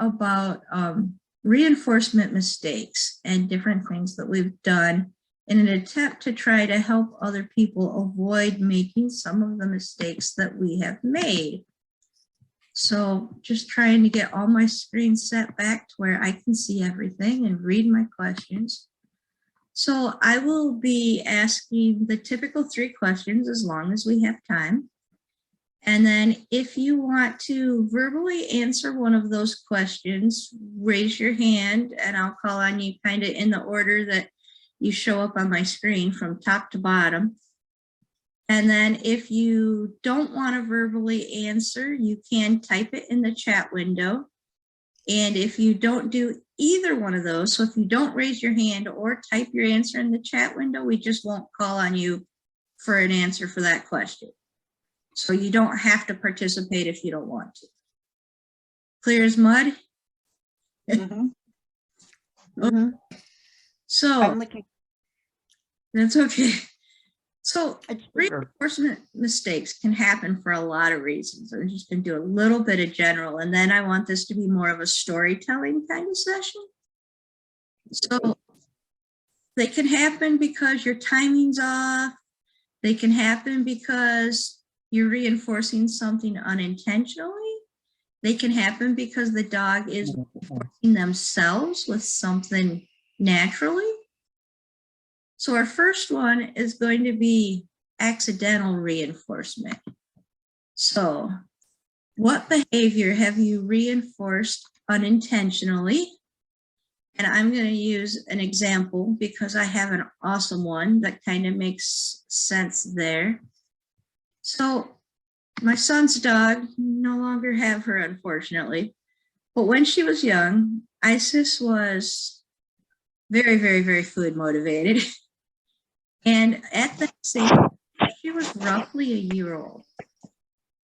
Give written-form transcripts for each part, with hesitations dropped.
about reinforcement mistakes and different things that we've done in an attempt to try to help other people avoid making some of the mistakes that we have made. So just trying to get all my screens set back to where I can see everything and read my questions. So I will be asking the typical 3 questions as long as we have time. And then if you want to verbally answer one of those questions, raise your hand and I'll call on you kind of in the order that you show up on my screen from top to bottom. And then if you don't want to verbally answer, you can type it in the chat window. And if you don't do either one of those, so if you don't raise your hand or type your answer in the chat window, we just won't call on you for an answer for that question. So you don't have to participate if you don't want to. Clear as mud? Mm-hmm. Okay. So I'm looking. that's okay. So reinforcement mistakes can happen for a lot of reasons. I'm just going to do a little bit of general, and then I want this to be more of a storytelling kind of session. So they can happen because your timing's off. They can happen because you're reinforcing something unintentionally. They can happen because the dog is reinforcing themselves with something naturally. So our first one is going to be accidental reinforcement. So what behavior have you reinforced unintentionally? And I'm going to use an example because I have an awesome one that kind of makes sense there. So my son's dog, no longer have her, unfortunately. But when she was young, Isis was very, very, very food motivated. And at that same time, she was roughly a year old.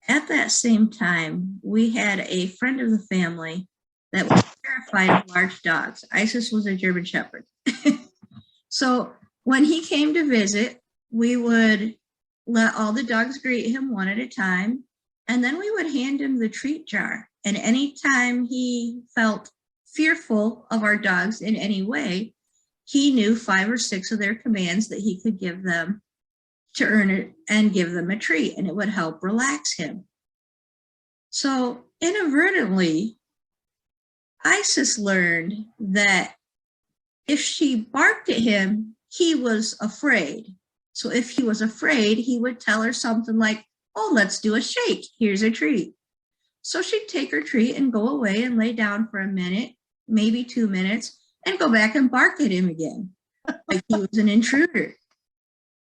At that same time, we had a friend of the family that was terrified of large dogs. Isis was a German Shepherd. So when he came to visit, we would let all the dogs greet him one at a time. And then we would hand him the treat jar. And anytime he felt fearful of our dogs in any way, he knew 5 or 6 of their commands that he could give them to earn it and give them a treat, and it would help relax him. So inadvertently, Isis learned that if she barked at him, he was afraid. So if he was afraid, he would tell her something like, oh, let's do a shake. Here's a treat. So she'd take her treat and go away and lay down for a minute, maybe 2 minutes, and go back and bark at him again, like he was an intruder.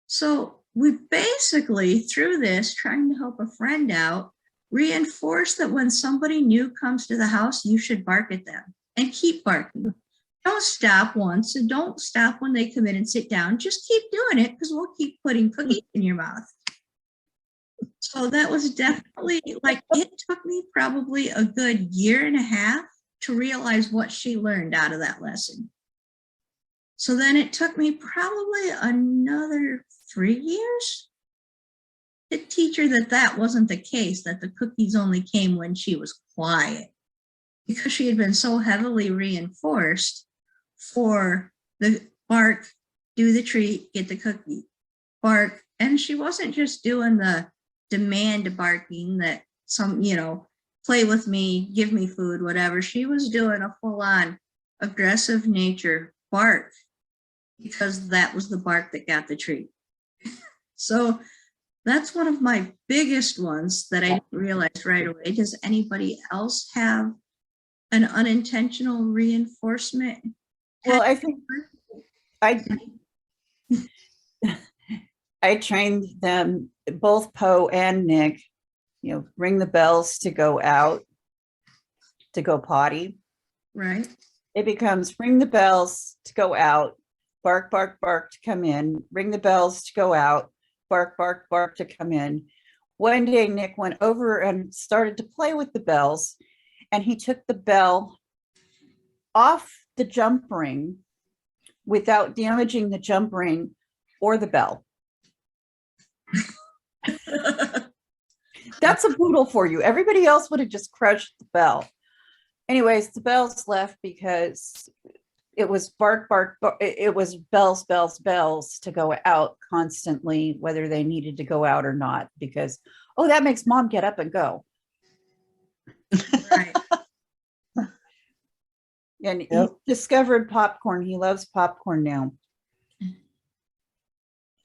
So we basically, through this, trying to help a friend out, reinforce that when somebody new comes to the house, you should bark at them and keep barking. Don't stop once and don't stop when they come in and sit down. Just keep doing it because we'll keep putting cookies in your mouth. So that was definitely, like, it took me probably a good 1.5 years to realize what she learned out of that lesson. So then it took me probably another 3 years to teach her that that wasn't the case, that the cookies only came when she was quiet, because she had been so heavily reinforced for the bark, do the treat, get the cookie, bark. And she wasn't just doing the demand barking that some, play with me, give me food, whatever. She was doing a full-on aggressive nature bark because that was the bark that got the treat. So that's one of my biggest ones that I didn't realize right away. Does anybody else have an unintentional reinforcement? Well, I think I trained them, both Poe and Nick, ring the bells to go out, to go potty. Right. It becomes ring the bells to go out, bark, bark, bark to come in, ring the bells to go out, bark, bark, bark to come in. One day, Nick went over and started to play with the bells, and he took the bell off the jump ring without damaging the jump ring or the bell. That's a poodle for you. Everybody else would have just crushed the bell. anyways, the bells left because it was bark, bark, bark. It was bells, bells, bells to go out constantly, whether they needed to go out or not, because, oh, that makes mom get up and go. Right. And Yep. he discovered popcorn. He loves popcorn now.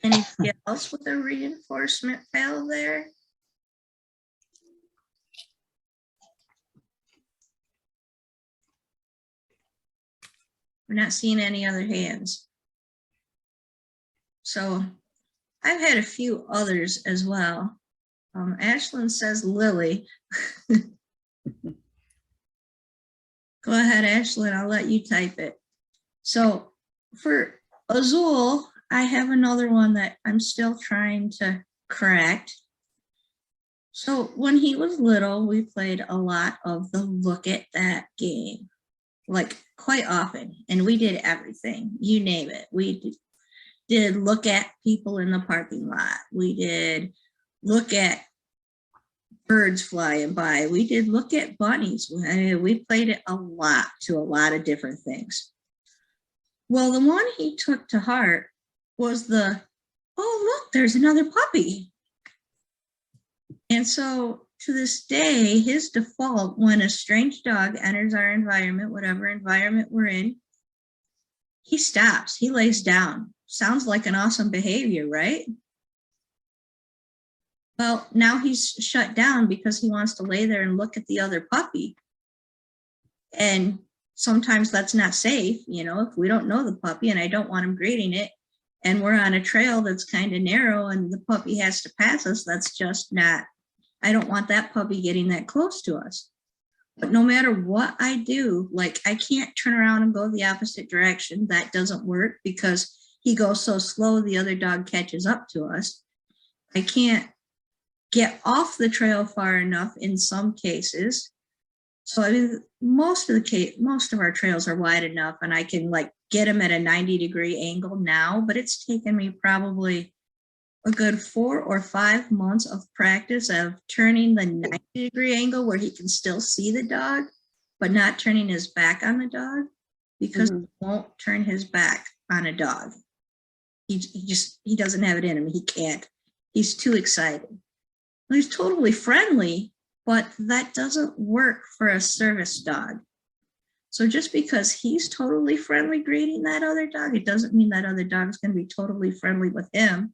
Anything else with a reinforcement fail there? We're not seeing any other hands. So I've had a few others as well. Ashlyn says Lily. Go ahead, Ashlyn, I'll let you type it. So for Azul, I have another one that I'm still trying to correct. So when he was little, we played a lot of the look at that game, like quite often, and we did everything, you name it. We did look at people in the parking lot. We did look at birds flying by. We did look at bunnies. I mean, we played it a lot to a lot of different things. Well, the one he took to heart was the, oh, look, there's another puppy. And so to this day, his default when a strange dog enters our environment, whatever environment we're in, he stops, he lays down. Sounds like an awesome behavior, right? Well, now he's shut down because he wants to lay there and look at the other puppy. And sometimes that's not safe, you know, if we don't know the puppy and I don't want him greeting it, and we're on a trail that's kind of narrow and the puppy has to pass us, that's just not, I don't want that puppy getting that close to us. But no matter what I do, like I can't turn around and go the opposite direction. That doesn't work because he goes so slow, the other dog catches up to us. I can't get off the trail far enough in some cases. So I mean, most of our trails are wide enough and I can like get them at a 90-degree angle now, but it's taken me probably a good 4 or 5 months of practice of turning the 90-degree angle where he can still see the dog, but not turning his back on the dog, because he won't turn his back on a dog. He doesn't have it in him. He can't. He's too excited. He's totally friendly, but that doesn't work for a service dog. So just because he's totally friendly greeting that other dog, it doesn't mean that other dog is going to be totally friendly with him.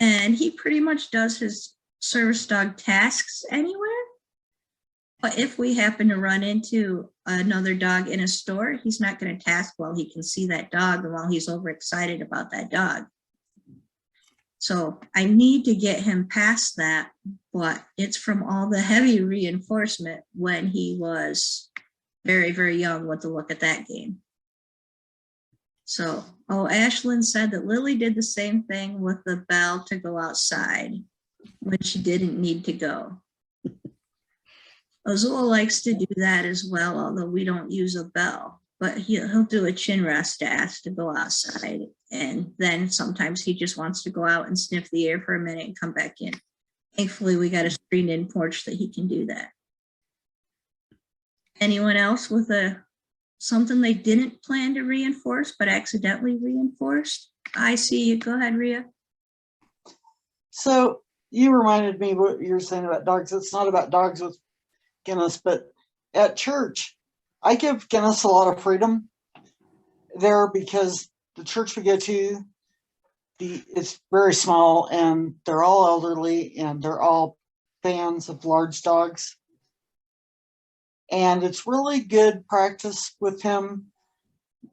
And he pretty much does his service dog tasks anywhere. But if we happen to run into another dog in a store, he's not going to task while he can see that dog and while he's overexcited about that dog. So I need to get him past that, but it's from all the heavy reinforcement when he was very, very young with the look at that game. So, oh, Ashlyn said that Lily did the same thing with the bell to go outside when she didn't need to go. Azul likes to do that as well, although we don't use a bell, but he'll do a chin rest to ask to go outside. And then sometimes he just wants to go out and sniff the air for a minute and come back in. Thankfully, we got a screened in porch that he can do that. Anyone else with something they didn't plan to reinforce but accidentally reinforced? I see you. Go ahead, Rhea. So you reminded me what you were saying about dogs. It's not about dogs with Guinness, but at church, I give Guinness a lot of freedom there because the church we go to, it's very small and they're all elderly and they're all fans of large dogs. And it's really good practice with him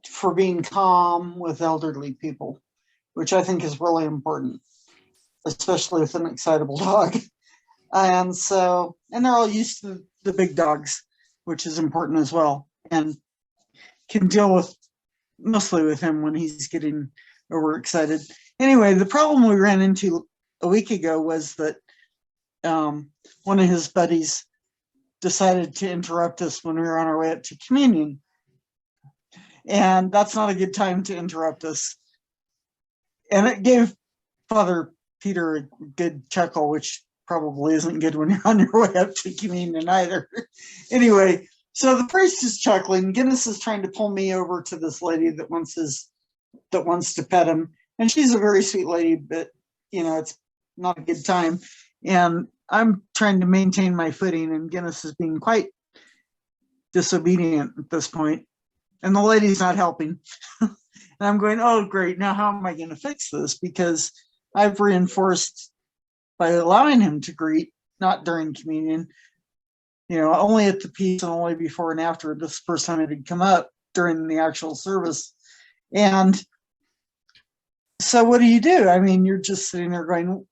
for being calm with elderly people, which I think is really important, especially with an excitable dog. And they're all used to the big dogs, which is important as well, and can deal with mostly with him when he's getting overexcited. Anyway, the problem we ran into a week ago was that one of his buddies decided to interrupt us when we were on our way up to communion. And that's not a good time to interrupt us. And it gave Father Peter a good chuckle, which probably isn't good when you're on your way up to communion either. Anyway, So the priest is chuckling. Guinness is trying to pull me over to this lady that wants to pet him. And she's a very sweet lady, but it's not a good time. And I'm trying to maintain my footing, and Guinness is being quite disobedient at this point. And the lady's not helping. And I'm going, oh, great. Now, how am I going to fix this? Because I've reinforced by allowing him to greet, not during communion, only at the peace and only before and after. This is the first time it had come up during the actual service. And so what do? I mean, you're just sitting there going,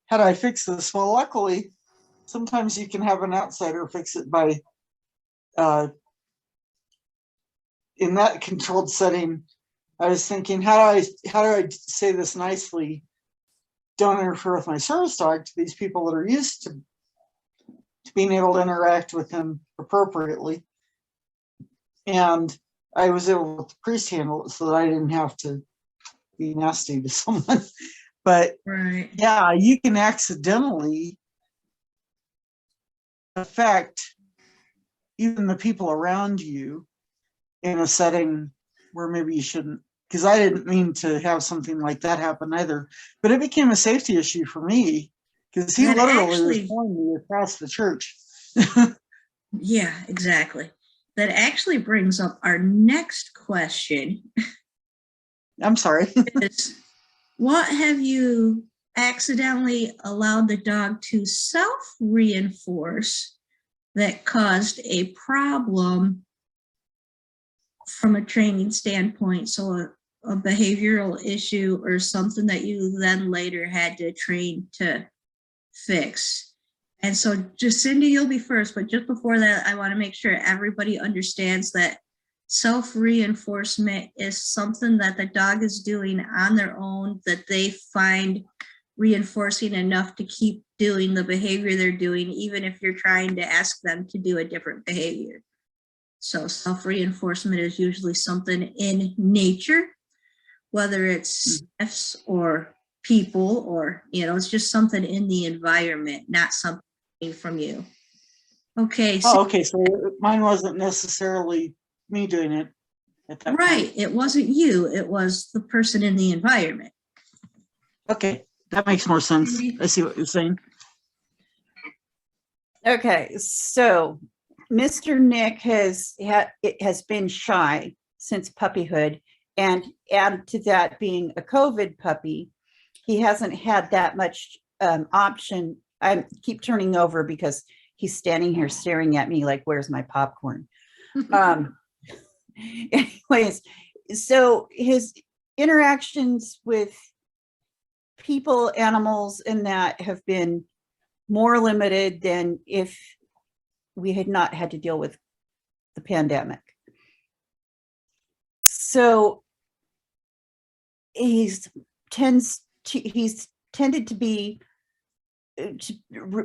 how do I fix this? Well, luckily, sometimes you can have an outsider fix it by, in that controlled setting, I was thinking, how do I say this nicely? Don't interfere with my service dog to these people that are used to being able to interact with him appropriately. And I was able to let the priest handle it so that I didn't have to be nasty to someone. But Right. yeah, you can accidentally affect even the people around you in a setting where maybe you shouldn't. Because I didn't mean to have something like that happen either. But it became a safety issue for me because he That literally was actually- pulling me across the church. Yeah, exactly. That actually brings up our next question. I'm sorry. Is, what have you accidentally allowed the dog to self-reinforce that caused a problem from a training standpoint? So a behavioral issue or something that you then later had to train to fix. And so Jacinda, you'll be first, but just before that, I want to make sure everybody understands that self-reinforcement is something that the dog is doing on their own that they find reinforcing enough to keep doing the behavior they're doing, even if you're trying to ask them to do a different behavior. So self-reinforcement is usually something in nature, whether it's sniffs or people or, it's just something in the environment, not something from you. Okay. Oh, okay. So mine wasn't necessarily me doing it at that Right. point. It wasn't you. It was the person in the environment. Okay. That makes more sense. I see what you're saying. Okay, so Mr. Nick has been shy since puppyhood, and added to that being a COVID puppy, he hasn't had that much option. I keep turning over because he's standing here staring at me like, where's my popcorn? Anyways, so his interactions with people, animals, and that have been more limited than if we had not had to deal with the pandemic. So he's tended to be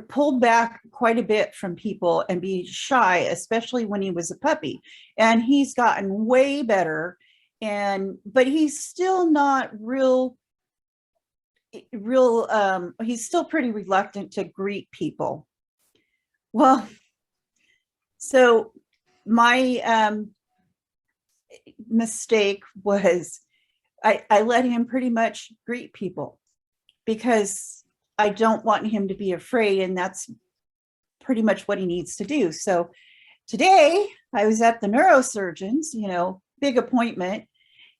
pulled back quite a bit from people and be shy, especially when he was a puppy. And he's gotten way better, but he's still not he's still pretty reluctant to greet people. Well, so my mistake was I let him pretty much greet people because I don't want him to be afraid, and that's pretty much what he needs to do. So today I was at the neurosurgeon's, big appointment,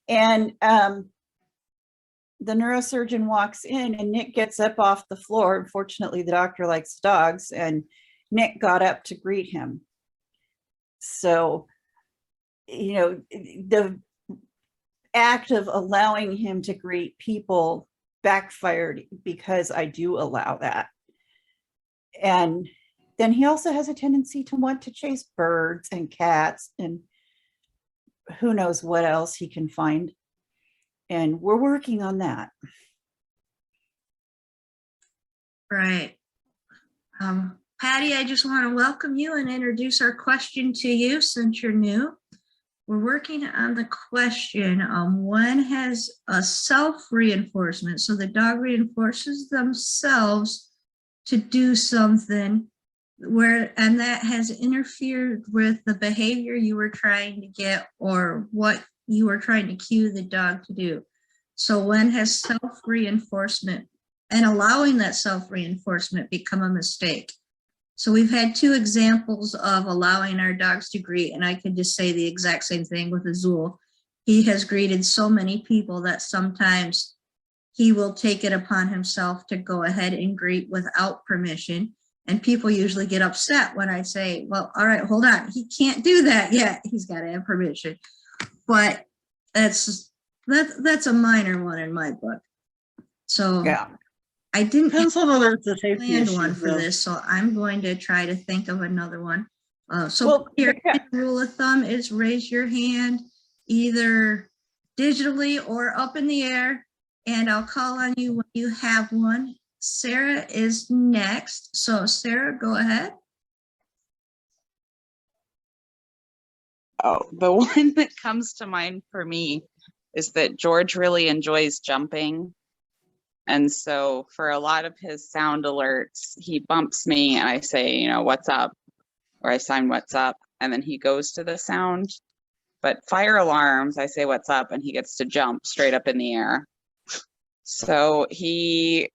and the neurosurgeon walks in and Nick gets up off the floor. Unfortunately, the doctor likes dogs, and Nick got up to greet him. So, the act of allowing him to greet people backfired because I do allow that. And then he also has a tendency to want to chase birds and cats and who knows what else he can find. And we're working on that. Right. Patty, I just want to welcome you and introduce our question to you since you're new. We're working on the question, when has a self-reinforcement, so the dog reinforces themselves to do something, and that has interfered with the behavior you were trying to get or what you were trying to cue the dog to do. So when has self-reinforcement and allowing that self-reinforcement become a mistake? So we've had two examples of allowing our dogs to greet, and I could just say the exact same thing with Azul. He has greeted so many people that sometimes he will take it upon himself to go ahead and greet without permission. And people usually get upset when I say, well, all right, hold on. He can't do that yet. He's got to have permission. But that's a minor one in my book. So Yeah. I didn't Depends on whether it's a safety plan issue. one for though. this, so I'm going to try to think of another one. So Well, your rule of thumb is raise your hand either digitally or up in the air, and I'll call on you when you have one. Sarah is next. So Sarah, go ahead. Oh, the one that comes to mind for me is that George really enjoys jumping. And so for a lot of his sound alerts, he bumps me and I say, you know, what's up? Or I sign what's up. And then he goes to the sound. But fire alarms, I say what's up and he gets to jump straight up in the air. So he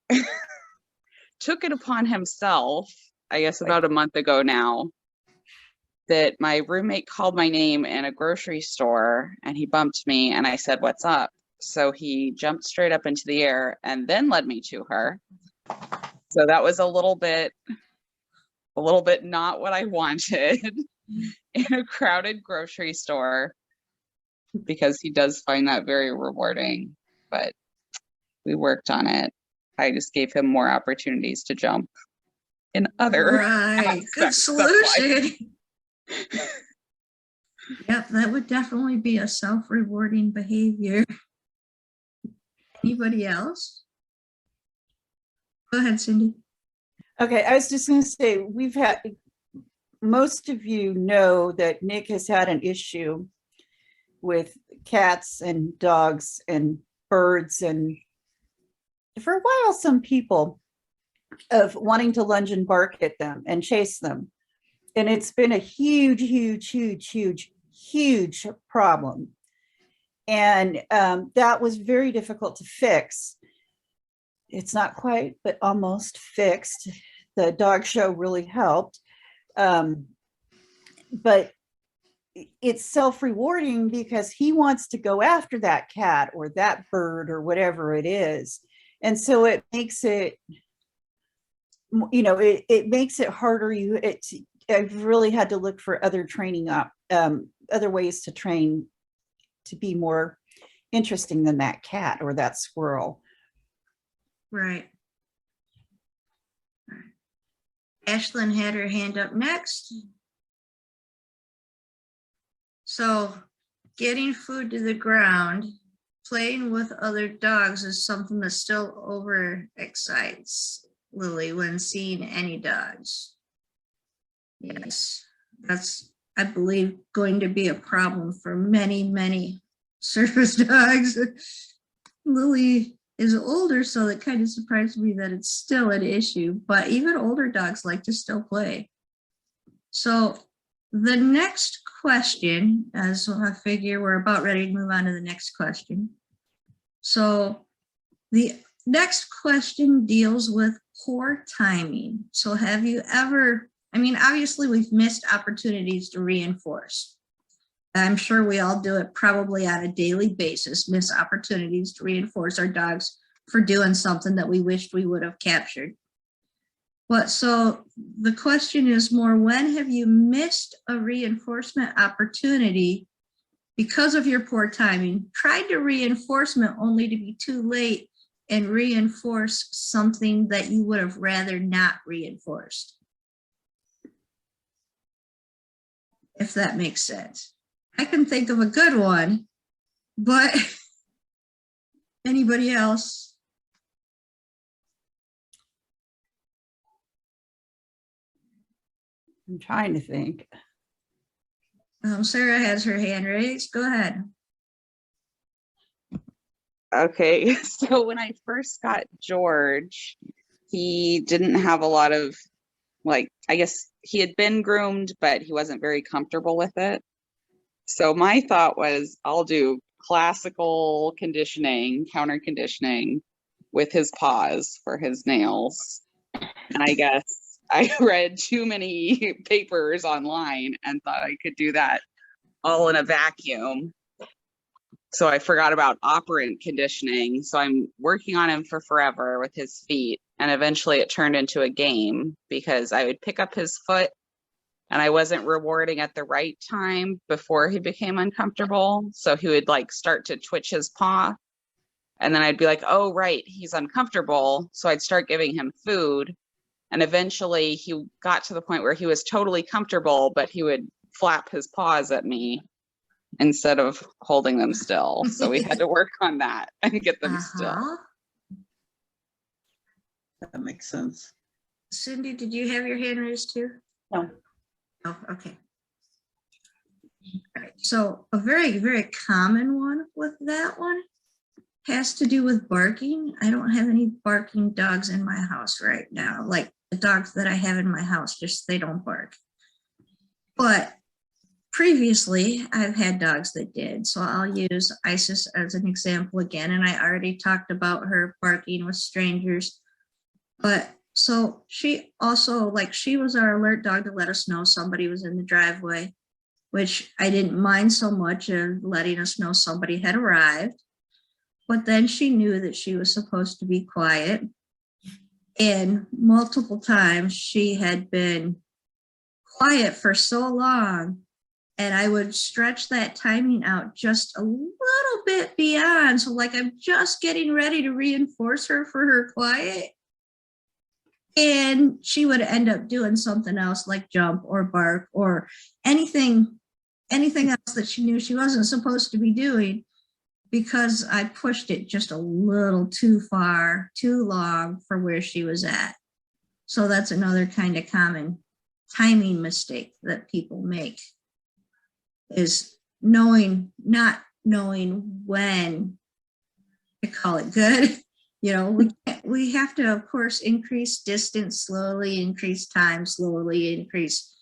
took it upon himself, I guess about a month ago now, that my roommate called my name in a grocery store and he bumped me and I said, what's up? So he jumped straight up into the air and then led me to her. So that was a little bit not what I wanted in a crowded grocery store, because he does find that very rewarding, but we worked on it. I just gave him more opportunities to jump in other Right, good aspects of life. solution. Yep, that would definitely be a self-rewarding behavior. Anybody else? Go ahead, Cindy. Okay, I was just going to say, most of you know that Nick has had an issue with cats and dogs and birds, and for a while, some people, of wanting to lunge and bark at them and chase them. And it's been a huge, huge, huge, huge, huge problem. And that was very difficult to fix. It's not quite, but almost fixed. The dog show really helped. But it's self-rewarding because he wants to go after that cat or that bird or whatever it is. And so it makes it, you know, it makes it harder. I've really had to look for other training other ways to train to be more interesting than that cat or that squirrel. Right. Ashlyn had her hand up next. So getting food to the ground, playing with other dogs is something that still overexcites Lily when seeing any dogs. Yes, that's, I believe, going to be a problem for many, many service dogs. Lily is older, so it kind of surprised me that it's still an issue, but even older dogs like to still play. So the next question, as I figure we're about ready to move on to the next question. So the next question deals with poor timing. So have you ever, I mean, obviously we've missed opportunities to reinforce. I'm sure we all do it probably on a daily basis, miss opportunities to reinforce our dogs for doing something that we wished we would have captured. But so the question is more, when have you missed a reinforcement opportunity because of your poor timing, tried to reinforcement only to be too late and reinforce something that you would have rather not reinforced? If that makes sense. I can think of a good one, but anybody else? I'm trying to think. Sarah has her hand raised. Go ahead. Okay, so when I first got George, he didn't have a lot of like, I guess he had been groomed, but he wasn't very comfortable with it. So my thought was, I'll do classical conditioning, counter conditioning with his paws for his nails. And I guess I read too many papers online and thought I could do that all in a vacuum. So I forgot about operant conditioning. So I'm working on him for forever with his feet. And eventually it turned into a game because I would pick up his foot and I wasn't rewarding at the right time before he became uncomfortable. So he would like start to twitch his paw. And then I'd be like, oh, right, he's uncomfortable. So I'd start giving him food. And eventually he got to the point where he was totally comfortable, but he would flap his paws at me instead of holding them still. So we had to work on that and get them still. That makes sense. Cindy, did you have your hand raised too? No. Oh, okay. All right. So a very, very common one with that one has to do with barking. I don't have any barking dogs in my house right now. Like the dogs that I have in my house, just they don't bark. But previously, I've had dogs that did. So I'll use Isis as an example again. And I already talked about her barking with strangers. But so she also, like, she was our alert dog to let us know somebody was in the driveway, which I didn't mind so much of letting us know somebody had arrived. But then she knew that she was supposed to be quiet. And multiple times she had been quiet for so long. And I would stretch that timing out just a little bit beyond. So like I'm just getting ready to reinforce her for her quiet. And she would end up doing something else like jump or bark or anything else that she knew she wasn't supposed to be doing because I pushed it just a little too far, too long for where she was at. So that's another kind of common timing mistake that people make is not knowing when to call it good. You know, we have to, of course, increase distance slowly, increase time slowly, increase.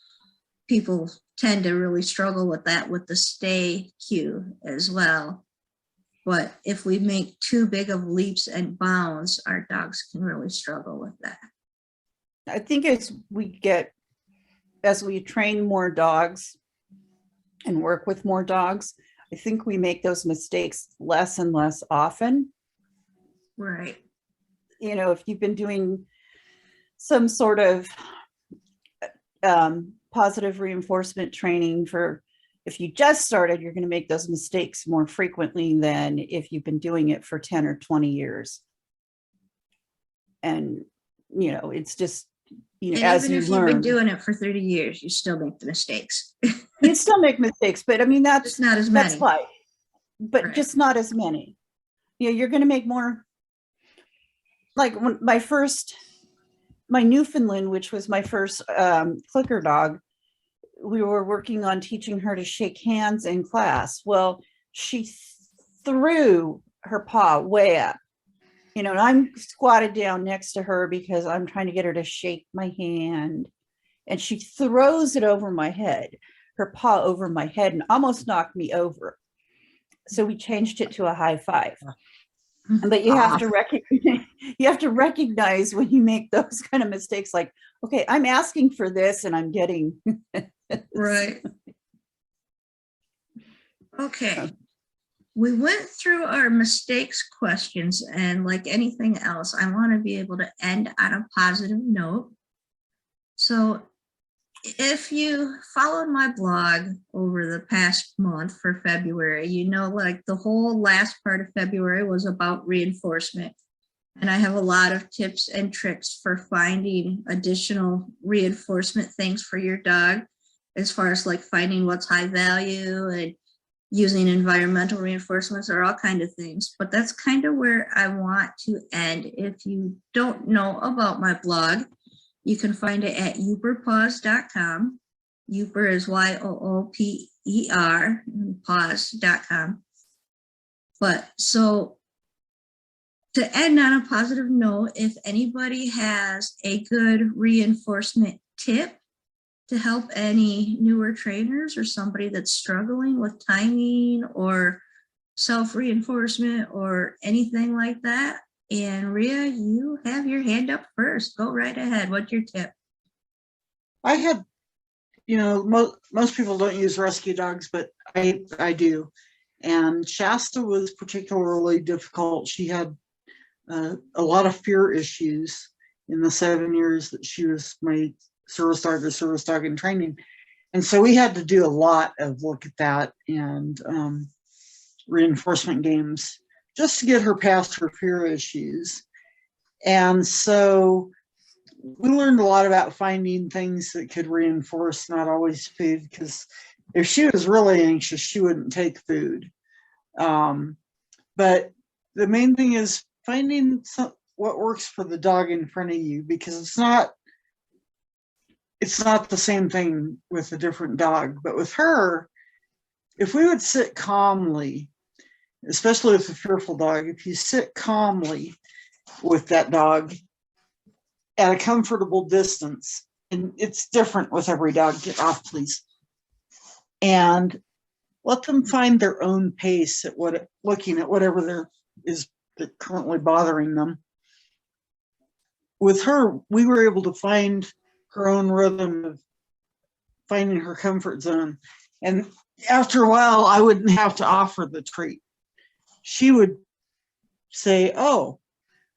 People tend to really struggle with that with the stay cue as well. But if we make too big of leaps and bounds, our dogs can really struggle with that. I think as we train more dogs and work with more dogs, I think we make those mistakes less and less often. Right. You know, if you've been doing some sort of positive reinforcement training if you just started, you're going to make those mistakes more frequently than if you've been doing it for 10 or 20 years. And, you know, it's just, you know, and as even you if learn, you've been doing it for 30 years, you still make the mistakes. you still make mistakes, but I mean, It's not as many. that's life, but Right. just not as many. You know, you're going to make more. Like when my Newfoundland, which was my first clicker dog, we were working on teaching her to shake hands in class. Well, she threw her paw way up, you know, and I'm squatted down next to her because I'm trying to get her to shake my hand. And she throws it over my head, her paw over my head, and almost knocked me over. So we changed it to a high five. But you have to recognize when you make those kind of mistakes, like, okay, I'm asking for this and I'm getting Right. Okay. We went through our mistakes questions, and like anything else, I want to be able to end on a positive note. So if you followed my blog over the past month for February, you know, like the whole last part of February was about reinforcement. And I have a lot of tips and tricks for finding additional reinforcement things for your dog, as far as like finding what's high value and using environmental reinforcements or all kind of things. But that's kind of where I want to end. If you don't know about my blog, you can find it at youperpaws.com. Youper is YOOPER, paws.com. But so to end on a positive note, if anybody has a good reinforcement tip to help any newer trainers or somebody that's struggling with timing or self-reinforcement or anything like that? And Rhea, you have your hand up first. Go right ahead. What's your tip? I had, most people don't use rescue dogs, but I do. And Shasta was particularly difficult. She had a lot of fear issues in the 7 years that she was my service dog in training. And so we had to do a lot of look at that and reinforcement games just to get her past her fear issues. And so we learned a lot about finding things that could reinforce, not always food, because if she was really anxious, she wouldn't take food. But the main thing is finding what works for the dog in front of you, because it's not the same thing with a different dog. But with her, if we would sit calmly, especially with a fearful dog, if you sit calmly with that dog at a comfortable distance, and it's different with every dog, get off please, and let them find their own pace at looking at whatever there is that currently bothering them. With her, we were able to find her own rhythm of finding her comfort zone. And after a while, I wouldn't have to offer the treat. She would say, "Oh,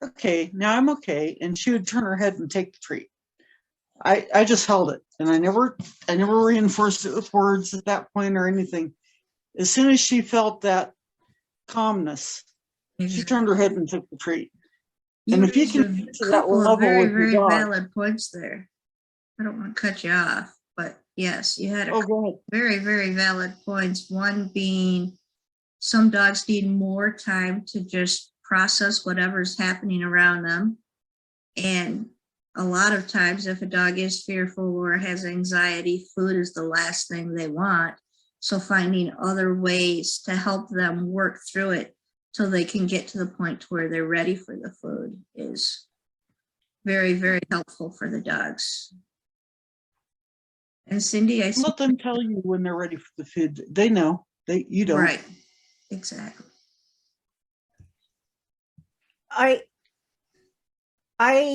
okay, now I'm okay." And she would turn her head and take the treat. I just held it, and I never reinforced it with words at that point or anything. As soon as she felt that calmness, she turned her head and took the treat. And if you can get to that couple of level very, with your very dog, valid points there. I don't want to cut you off, but yes, you had a oh, go ahead. very, very valid points. One being some dogs need more time to just process whatever's happening around them. And a lot of times if a dog is fearful or has anxiety, food is the last thing they want. So finding other ways to help them work through it till they can get to the point where they're ready for the food is very, very helpful for the dogs. And Cindy, I see. Let them tell you when they're ready for the food. They know. You don't. Right, exactly. I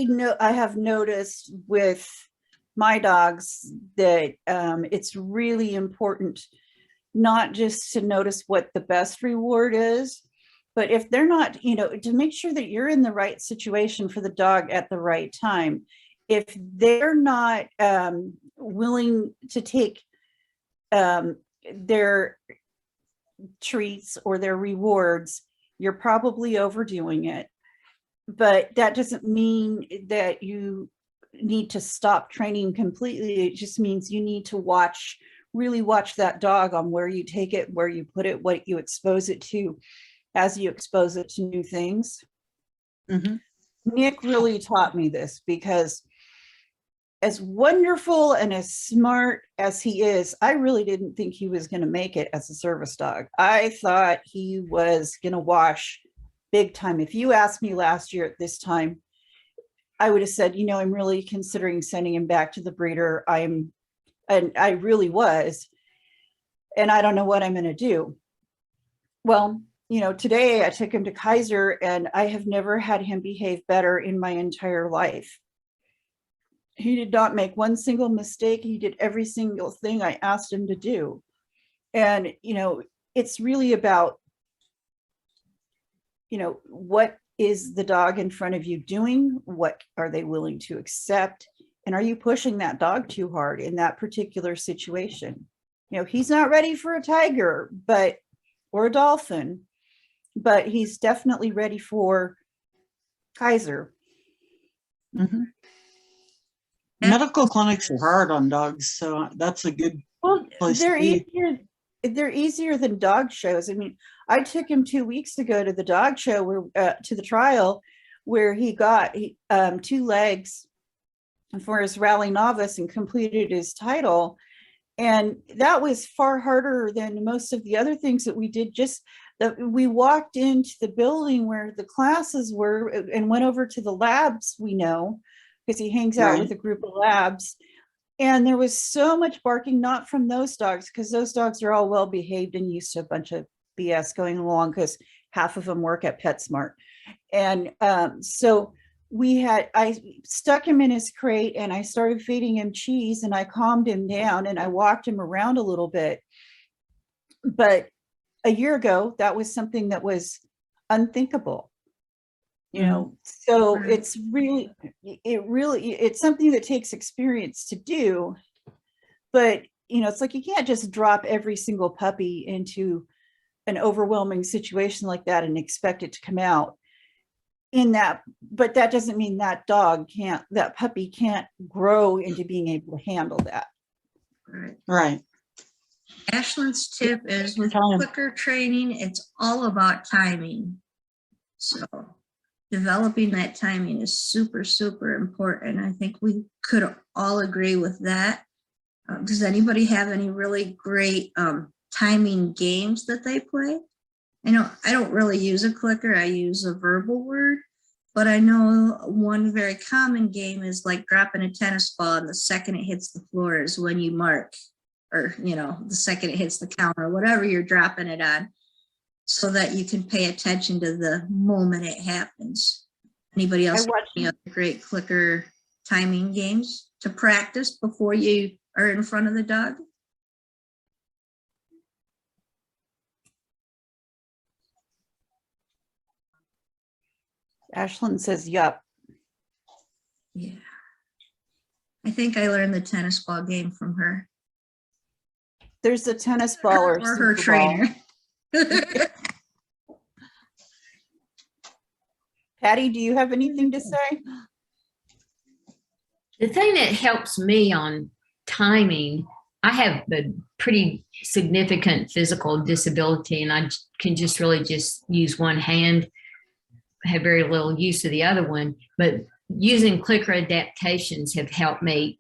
know I have noticed with my dogs that it's really important not just to notice what the best reward is, but if they're not, to make sure that you're in the right situation for the dog at the right time. If they're not willing to take their treats or their rewards, you're probably overdoing it. But that doesn't mean that you need to stop training completely. It just means you need to really watch that dog on where you take it, where you put it, what you expose it to as you expose it to new things. Mm-hmm. Nick really taught me this, because as wonderful and as smart as he is, I really didn't think he was going to make it as a service dog. I thought he was going to wash big time. If you asked me last year at this time, I would have said, I'm really considering sending him back to the breeder. And I really was, and I don't know what I'm going to do. Well, today I took him to Kaiser, and I have never had him behave better in my entire life. He did not make one single mistake. He did every single thing I asked him to do. And, it's really about, what is the dog in front of you doing? What are they willing to accept? And are you pushing that dog too hard in that particular situation? He's not ready for a tiger, or a dolphin, but he's definitely ready for Kaiser. Mm-hmm. Medical clinics are hard on dogs, so that's a good place to be. They're easier than dog shows. I mean, I took him 2 weeks ago to the dog show, to the trial, where he got 2 legs for his rally novice and completed his title. And that was far harder than most of the other things that we did. Just that we walked into the building where the classes were and went over to the labs, because he hangs out with a group of labs. And there was so much barking, not from those dogs, because those dogs are all well behaved and used to a bunch of BS going along, because half of them work at PetSmart. And so I stuck him in his crate and I started feeding him cheese and I calmed him down and I walked him around a little bit. But a year ago, that was something that was unthinkable. So it's something that takes experience to do, but it's like you can't just drop every single puppy into an overwhelming situation like that and expect it to come out in that. But that doesn't mean that puppy can't grow into being able to handle that. Right. Ashlyn's tip is with clicker training, it's all about timing. So developing that timing is super, super important. I think we could all agree with that. Does anybody have any really great timing games that they play? I know I don't really use a clicker. I use a verbal word, but I know one very common game is like dropping a tennis ball and the second it hits the floor is when you mark, or, the second it hits the counter, whatever you're dropping it on, so that you can pay attention to the moment it happens. Anybody else have any other great clicker timing games to practice before you are in front of the dog? Ashlyn says, yup. Yeah. I think I learned the tennis ball game from her. There's a tennis ball or her trainer. Patty, do you have anything to say? The thing that helps me on timing, I have a pretty significant physical disability and I can just really just use one hand, have very little use of the other one, but using clicker adaptations have helped me.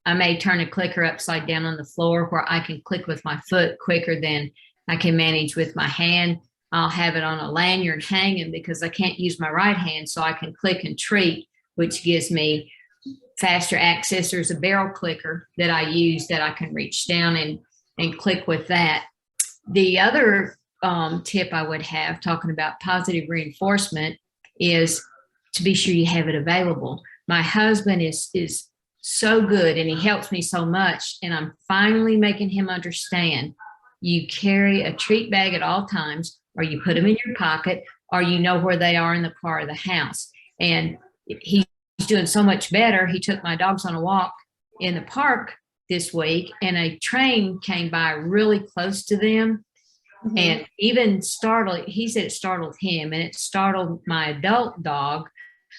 I may turn a clicker upside down on the floor where I can click with my foot quicker than I can manage with my hand. I'll have it on a lanyard hanging because I can't use my right hand, so I can click and treat, which gives me faster access. There's a barrel clicker that I use that I can reach down and click with that. The other tip I would have, talking about positive reinforcement, is to be sure you have it available. My husband is so good and he helps me so much, and I'm finally making him understand you carry a treat bag at all times, or you put them in your pocket, or you know where they are in the car or the house. And he's doing so much better. He took my dogs on a walk in the park this week and a train came by really close to them. Mm-hmm. And even he said it startled him, and it startled my adult dog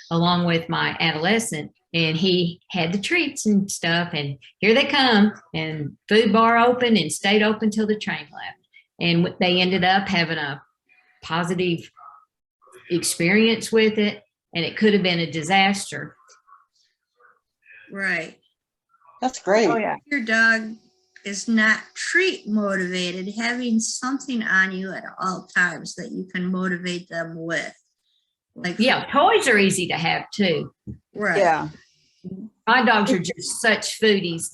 along with my adolescent. And he had the treats and stuff, and here they come, and food bar open and stayed open till the train left. And they ended up having a positive experience with it, and it could have been a disaster. Right. That's great. Oh, yeah. Your dog is not treat motivated, having something on you at all times that you can motivate them with. Like, yeah, toys are easy to have too. Right. Yeah. My dogs are just such foodies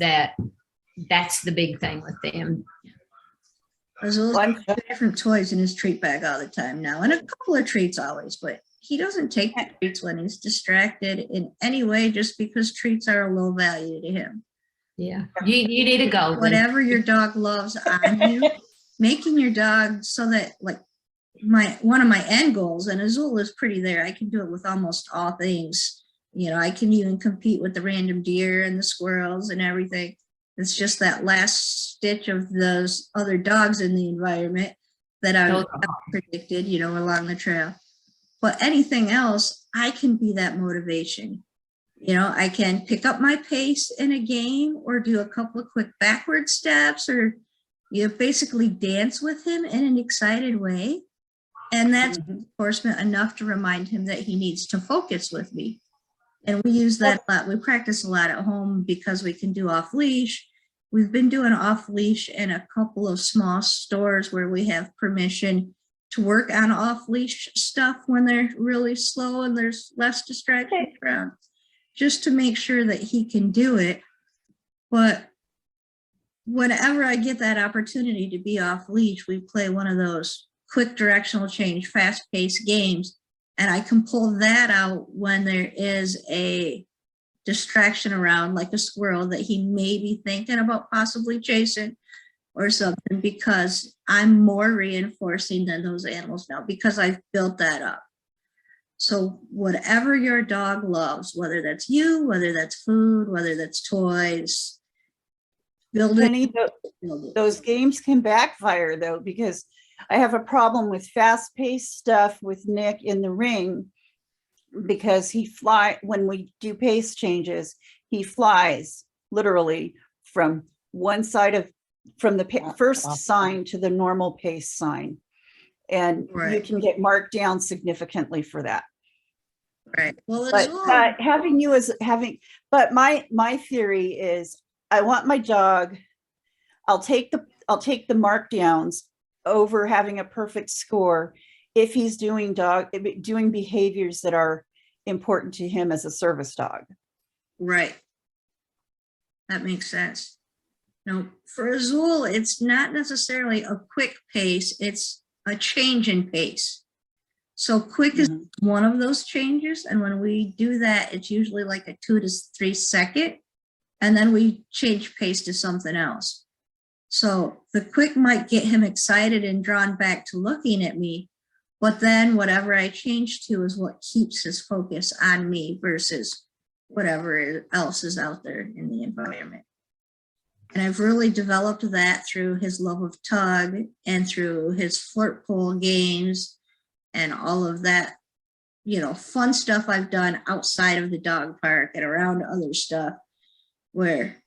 that's the big thing with them. There's a lot of different toys in his treat bag all the time now, and a couple of treats always, but he doesn't take the treats when he's distracted in any way, just because treats are a low value to him. Yeah, you need to go. Whatever your dog loves on you, making your dog so that, like, one of my end goals, and Azul is pretty there, I can do it with almost all things. I can even compete with the random deer and the squirrels and everything. It's just that last stitch of those other dogs in the environment that I predicted, along the trail. But anything else, I can be that motivation. I can pick up my pace in a game or do a couple of quick backward steps, or basically dance with him in an excited way. And that's reinforcement enough to remind him that he needs to focus with me. And we use that a lot. We practice a lot at home because we can do off leash. We've been doing off leash in a couple of small stores where we have permission to work on off leash stuff when they're really slow and there's less distraction around, just to make sure that he can do it. But whenever I get that opportunity to be off leash, we play one of those quick directional change, fast paced games. And I can pull that out when there is a distraction around, like a squirrel that he may be thinking about possibly chasing or something, because I'm more reinforcing than those animals now because I've built that up. So whatever your dog loves, whether that's you, whether that's food, whether that's toys, build it. Penny, those games can backfire though, because I have a problem with fast-paced stuff with Nick in the ring, because when we do pace changes, he flies literally from one side from the first sign to the normal pace sign. And Right. you can get marked down significantly for that. Right. Well, But but my theory is I want my dog, I'll take the markdowns over having a perfect score if he's doing behaviors that are important to him as a service dog. right. That makes sense. Now, for Azul, it's not necessarily a quick pace, it's a change in pace. So quick is one of those changes. And when we do that, it's usually like a 2 to 3 second. And then we change pace to something else. So the quick might get him excited and drawn back to looking at me. But then whatever I change to is what keeps his focus on me versus whatever else is out there in the environment. And I've really developed that through his love of tug and through his flirt pole games and all of that, fun stuff I've done outside of the dog park and around other stuff where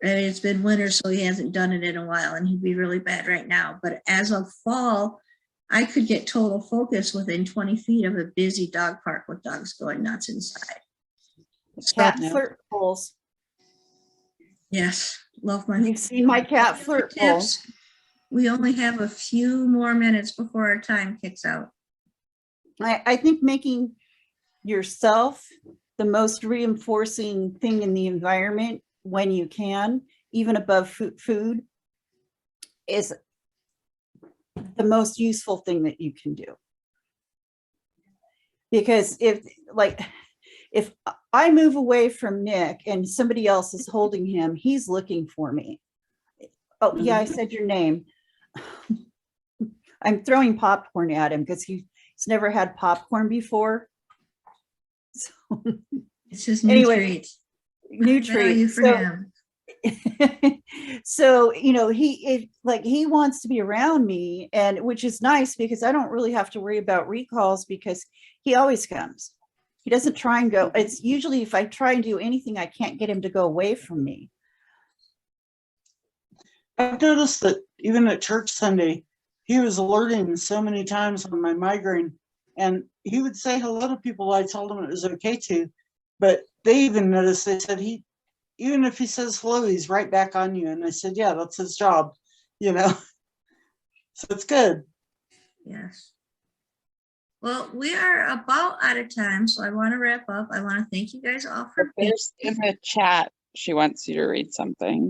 it's been winter, so he hasn't done it in a while and he'd be really bad right now. But as of fall, I could get total focus within 20 feet of a busy dog park with dogs going nuts inside. Cat flirt poles. Yes, love my. You've seen my cat flirt pole. We only have a few more minutes before our time kicks out. I think making yourself the most reinforcing thing in the environment when you can, even above food, is the most useful thing that you can do. Because if I move away from Nick and somebody else is holding him, he's looking for me. Oh, yeah, I said your name. I'm throwing popcorn at him because he's never had popcorn before. So, it's just new treat. New treat. So, he wants to be around me, and which is nice because I don't really have to worry about recalls because he always comes. He doesn't try and go. It's usually if I try and do anything, I can't get him to go away from me. I've noticed that even at church Sunday, he was alerting so many times on my migraine, and he would say hello to people I told him it was okay to, but they even noticed, they said even if he says hello, he's right back on you. And I said, yeah, that's his job, So it's good. Yes. Well, we are about out of time, so I want to wrap up. I want to thank you guys all for being in the chat. She wants you to read something.